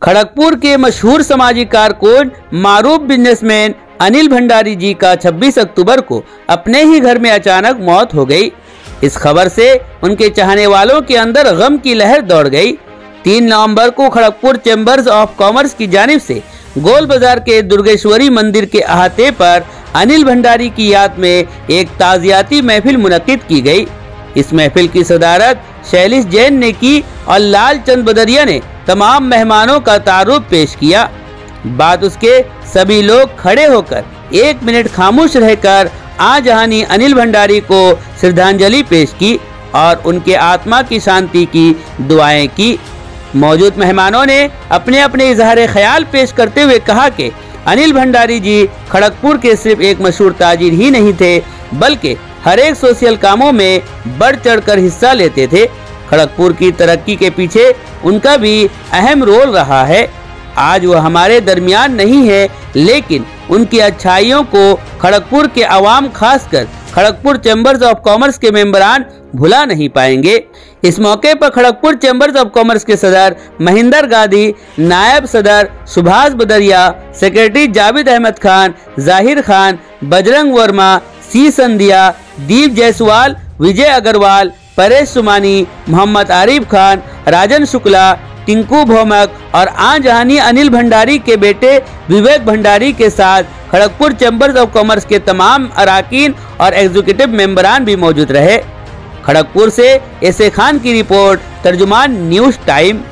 खड़गपुर के मशहूर सामाजिक कारकुन मारूफ बिजनेसमैन अनिल भंडारी जी का 26 अक्टूबर को अपने ही घर में अचानक मौत हो गई। इस खबर से उनके चाहने वालों के अंदर गम की लहर दौड़ गई। 3 नवंबर को खड़गपुर चैम्बर्स ऑफ कॉमर्स की जानिब से गोल बाजार के दुर्गेश्वरी मंदिर के अहाते पर अनिल भंडारी की याद में एक ताज़ियाती महफिल मुनक्किद की गई। इस महफिल की सदारत शैलिश जैन ने की और लाल चंद बदरिया ने तमाम मेहमानों का तारुफ पेश किया। बाद उसके सभी लोग खड़े होकर 1 मिनट खामोश रहकर आजहानी अनिल भंडारी को श्रद्धांजलि पेश की और उनके आत्मा की शांति की दुआएं की। मौजूद मेहमानों ने अपने अपने इजहार ख्याल पेश करते हुए कहा कि अनिल भंडारी जी खड़गपुर के सिर्फ एक मशहूर ताजिर ही नहीं थे, बल्कि हर एक सोशल कामों में बढ़ चढ़कर हिस्सा लेते थे। खड़गपुर की तरक्की के पीछे उनका भी अहम रोल रहा है। आज वो हमारे दरमियान नहीं है, लेकिन उनकी अच्छाइयों को खड़गपुर के अवाम, खासकर खड़गपुर चैम्बर्स ऑफ कॉमर्स के मेंबरान भुला नहीं पाएंगे। इस मौके पर खड़गपुर चैम्बर्स ऑफ कॉमर्स के सदर महेंद्र गांधी, नायब सदर सुभाष बदरिया, सेक्रेटरी जावेद अहमद खान, जाहिर खान, बजरंग वर्मा, सी संधिया, दीप जायसवाल, विजय अग्रवाल, परेश सुमानी, मोहम्मद आरिफ खान, राजन शुक्ला, टिंकू भौमक और आजहानी अनिल भंडारी के बेटे विवेक भंडारी के साथ खड़गपुर चैम्बर्स ऑफ कॉमर्स के तमाम अराकीन और एग्जीक्यूटिव मेंबरान भी मौजूद रहे। खड़गपुर से एसे खान की रिपोर्ट, तर्जुमान न्यूज टाइम।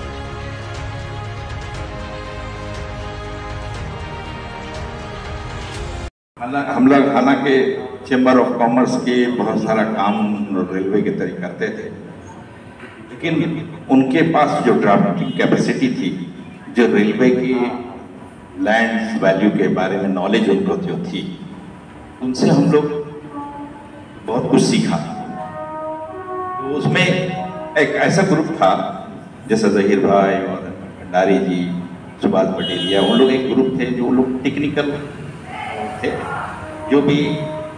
हालांकि चैम्बर ऑफ कॉमर्स के बहुत सारा काम रेलवे के तरीके करते थे, लेकिन उनके पास जो ड्राफ्टिंग कैपेसिटी थी, जो रेलवे की लैंड्स वैल्यू के बारे में नॉलेज उनको जो थी, उनसे हम लोग बहुत कुछ सीखा। तो उसमें एक ऐसा ग्रुप था जैसे जहीर भाई और भंडारी जी, सुभाष बटेरिया, उन लोग एक ग्रुप थे जो लोग टेक्निकल थे, जो भी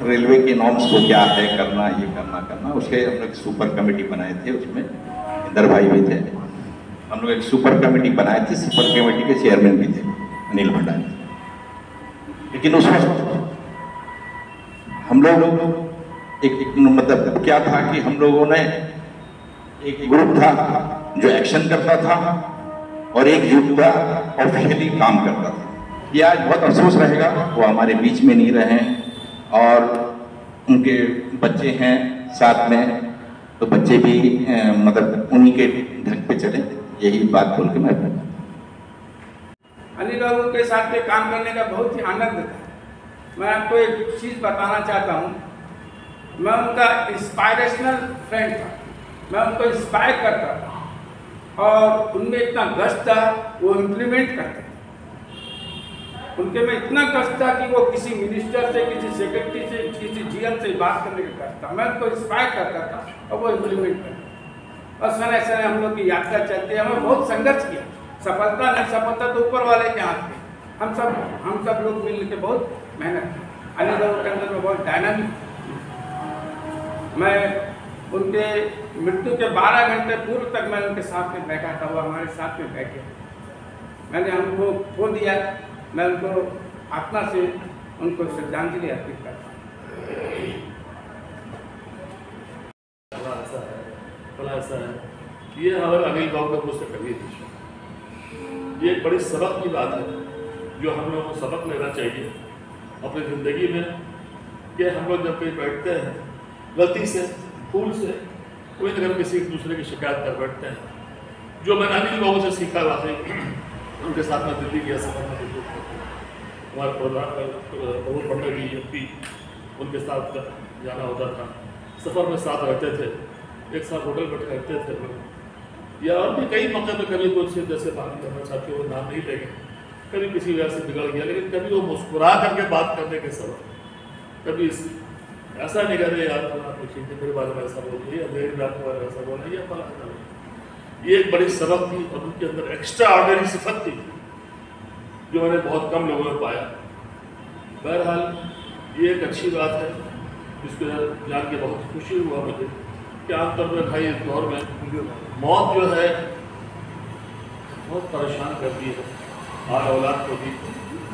रेलवे के नॉर्म्स को क्या है करना, ये करना उसके हम लोग सुपर कमेटी बनाए थे। उसमें इंदर भाई भी थे। हम लोग एक सुपर कमेटी बनाए थे, सुपर कमेटी के चेयरमैन भी थे अनिल भंडारी। लेकिन उस वक्त हम लोग एक मतलब क्या था कि हम लोगों ने एक ग्रुप था जो एक्शन करता था और एक ग्रुप था ऑफिशियली काम करता था। ये आज बहुत अफसोस रहेगा वो हमारे बीच में नहीं रहे, और उनके बच्चे हैं साथ में, तो बच्चे भी मतलब उन्हीं के ढंग पे चले। यही बात बोल के मैं अनिल बाबू के साथ में काम करने का बहुत ही आनंद था। मैं आपको एक चीज़ बताना चाहता हूँ, मैं उनका इंस्पायरेशनल फ्रेंड था, मैं उनको इंस्पायर करता था और उनमें इतना गश्त था, वो इम्प्लीमेंट करते थे। उनके में इतना कष्ट था कि वो किसी मिनिस्टर से, किसी सेक्रेटरी से, किसी जीएम से बात करने का कष्ट था। मैं उनको इंस्पायर करता था और वो इम्प्लीमेंट करता। और सने सने हम लोग की यात्रा चलती है। हमें बहुत संघर्ष किया, सफलता नहीं सफलता तो ऊपर वाले के हाथ में। हम सब लोग मिल के बहुत मेहनत की। अनिल बाबू के अंदर में बहुत डायनामिक। मैं उनके मृत्यु के 12 घंटे पूर्व तक मैं उनके साथ में बैठा था, वो हमारे साथ में बैठे। मैंने हमको फोन दिया, मैं उनको आत्मा से उनको श्रद्धांजलि अर्पित करता हूँ। ऐसा है ये हमारे अनिल बाबू का मुझसे कभी नहीं। ये एक बड़ी सबक की बात है जो हम लोगों को सबक लेना चाहिए अपनी ज़िंदगी में, कि हम लोग जब कहीं बैठते हैं गलती से, भूल से, कोई अगर किसी एक दूसरे की शिकायत कर बैठते हैं। जो मैंने अनिल बाबू से सीखा वाकई, उनके साथ में दिल्ली गया सफर में, हमारे प्रभु पढ़ने की एमपी, उनके साथ जाना होता था। सफ़र में साथ रहते थे, एक साथ होटल पर रहते थे, या और भी कई मौके पर कभी कुछ जैसे बात करना चाहते हो, नाम नहीं लेंगे, कभी किसी वजह से बिगड़ गया, लेकिन कभी वो मुस्कुरा करके बात करने के सबब, कभी ऐसा नहीं करे यार आप मेरे बारे में ऐसा बोलिए, या मेरे बारे में ऐसा बोलिए, या फला ये एक बड़ी सबक थी और उनके अंदर एक्स्ट्रा ऑर्डिनरी सिफत थी जो मैंने बहुत कम लोगों में पाया। बहरहाल ये एक अच्छी बात है जिसको जान के बहुत खुशी हुआ मुझे कि आमतौर पर भाई इस दौर में मौत जो है बहुत परेशान करती है और औलाद को भी।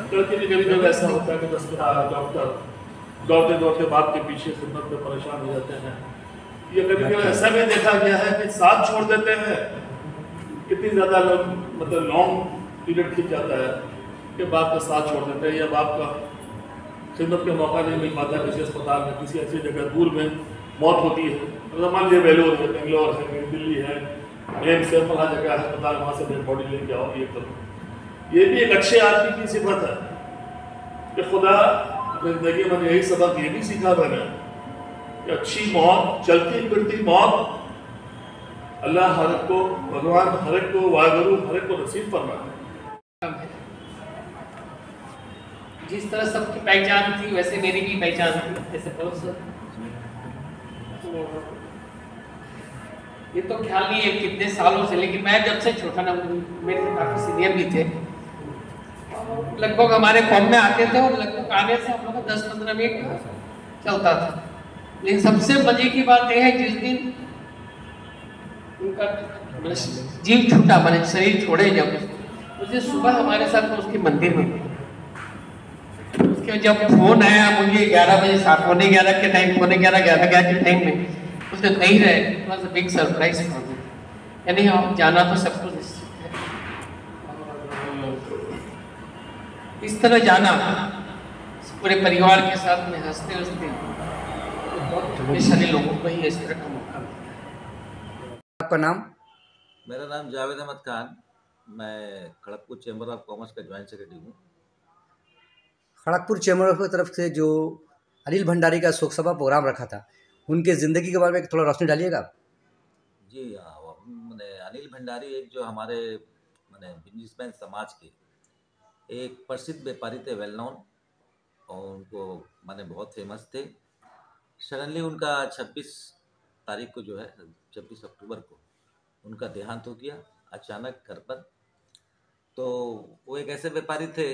तो कभी कभी ऐसा होता है कि 10 डॉक्टर दौड़ते दौड़ते बाप के पीछे खिदमत में परेशान हो जाते हैं। ये कभी कभी ऐसा भी देखा गया है कि साथ छोड़ देते हैं, कितनी ज़्यादा मतलब लॉन्ग पीरियड खिंच जाता है कि बाप का साथ छोड़ देते हैं या बाप का खिदमत का मौका नहीं मिल पाता किसी अस्पताल में, किसी ऐसी जगह दूर में मौत होती है। मतलब मान लीजिए वेलोर है, बेंगलोर है, दिल्ली है, एम्स है, फला जगह है अस्पताल, वहाँ से डेड बॉडी लेके आओ, ये करो। ये भी एक अच्छे आदमी की सिफत है कि खुदा अपनी ज़िंदगी में यही सबक ये भी सीखा मैंने कि अच्छी मौत, चलती फिरती मौत अल्लाह हर एक को, भगवान हर एक को, वाहगुरु हर एक को नसीब फरमाए। जिस तरह सबकी पहचान थी वैसे मेरी भी पहचान थी, ऐसे बहुत सब। ये तो ख्याल नहीं है कितने सालों से, लेकिन मैं जब से छोटा ना, मेरे से काफ़ी सीनियर भी थे, लगभग हमारे फॉर्म में आते थे और लगभग आने से हम लोग का 10-15 मिनट चलता था। लेकिन सबसे मजे की बात यह है जिस दिन उनका जीव छूटा, मैंने शरीर छोड़े जब, उस दिन सुबह हमारे साथ में उसके मंदिर में, उसके जब फोन आया मुझे 11 बजे, 11:15 के टाइम, 11:15 के टाइम में, उसने नहीं रहे, it was a big surprise for me. यानी हम जाना तो सब कुछ निश्चित है, इस तरह जाना पूरे परिवार के साथ में हंसते हंसते बहुत सारे लोगों को ही इस तरह का मौका मिलता। आपका नाम? मेरा नाम जावेद अहमद खान, मैं खड़गपुर चैम्बर ऑफ कॉमर्स का ज्वाइंट सेक्रेटरी हूँ। खड़गपुर चैम्बर की तरफ से जो अनिल भंडारी का शोक सभा प्रोग्राम रखा था, उनके ज़िंदगी के बारे में थोड़ा रोशनी डालिएगा। जी हाँ, मैंने अनिल भंडारी एक जो हमारे मैंने बिजनेसमैन समाज के एक प्रसिद्ध व्यापारी थे, वेल नोन, और उनको मैंने बहुत फेमस थे। सडनली उनका 26 तारीख को जो है 26 अक्टूबर को उनका देहांत हो गया अचानक घर पर। तो वो एक ऐसे व्यापारी थे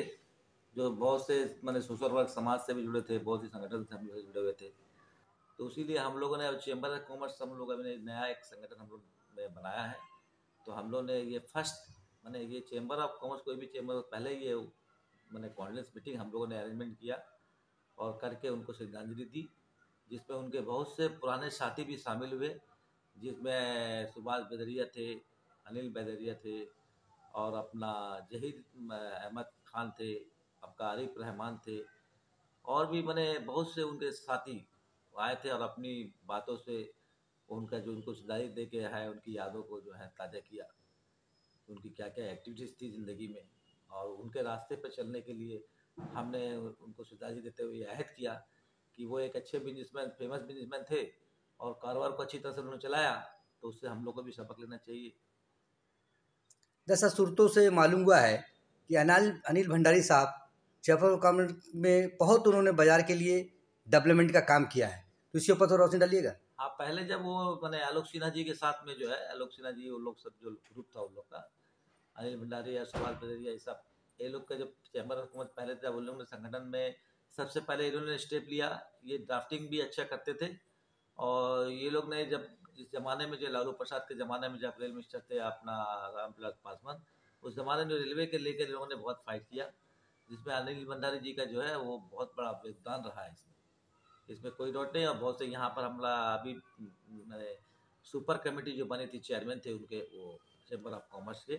जो बहुत से मैंने सोशल वर्क समाज से भी जुड़े थे, बहुत सी संगठन से हम लोग जुड़े हुए थे। तो इसीलिए हम लोगों ने चैम्बर ऑफ कॉमर्स, हम लोग अभी नया एक संगठन हम लोग ने बनाया है। तो हम लोग ने ये फर्स्ट मैंने ये चैम्बर ऑफ कॉमर्स, कोई भी चैम्बर पहले ये मैंने कॉन्फ्रेंस मीटिंग हम लोगों ने अरेंजमेंट किया और करके उनको श्रद्धांजलि दी, जिसमें उनके बहुत से पुराने साथी भी शामिल हुए, जिसमें सुभाष बदरिया थे, अनिल बदरिया थे, और अपना जहीर अहमद खान थे, आपका आरिफ रहमान थे, और भी मैंने बहुत से उनके साथी आए थे और अपनी बातों से उनका जो उनको श्रद्धांजलि दे के है, उनकी यादों को जो है ताज़ा किया, उनकी क्या क्या एक्टिविटीज़ थी ज़िंदगी में, और उनके रास्ते पर चलने के लिए हमने उनको श्रद्धांजलि देते हुए अहद किया कि वो एक अच्छे बिजनेसमैन, फेमस बिजनेसमैन थे और कारोबार को अच्छी तरह से उन्होंने चलाया, तो उससे हम लोग को भी सबक लेना चाहिए। जैसा सूरतों से मालूम हुआ है कि अनिल भंडारी साहब चैम्बर कॉमर्स में बहुत उन्होंने बाजार के लिए डेवलपमेंट का काम किया है, तो इसके ऊपर थोड़ा रोशनी डालिएगा। हाँ, पहले जब वो मैंने आलोक सिन्हा जी के साथ में जो है, आलोक सिन्हा जी वो लोग सब जो ग्रुप था उन लोग का, अनिल भंडारी या सुभाष बदरिया, ये सब ये लोग का जब चैम्बर ऑफ कॉमर्स पहले था, उन लोगों ने संगठन में सबसे पहले इन्होंने स्टेप लिया। ये ड्राफ्टिंग भी अच्छा करते थे, और ये लोग ने जब जिस ज़माने में जो लालू प्रसाद के ज़माने में जब रेल मिनिस्टर थे अपना रामविलास पासवान, उस ज़माने में रेलवे के लेकर लोगों ने बहुत फाइट किया, जिसमें अनिल भंडारी जी का जो है वो बहुत बड़ा योगदान रहा है इसमें कोई डाउट नहीं। और बहुत से यहाँ पर हमारा अभी सुपर कमेटी जो बनी थी, चेयरमैन थे उनके वो चैम्बर ऑफ कॉमर्स के,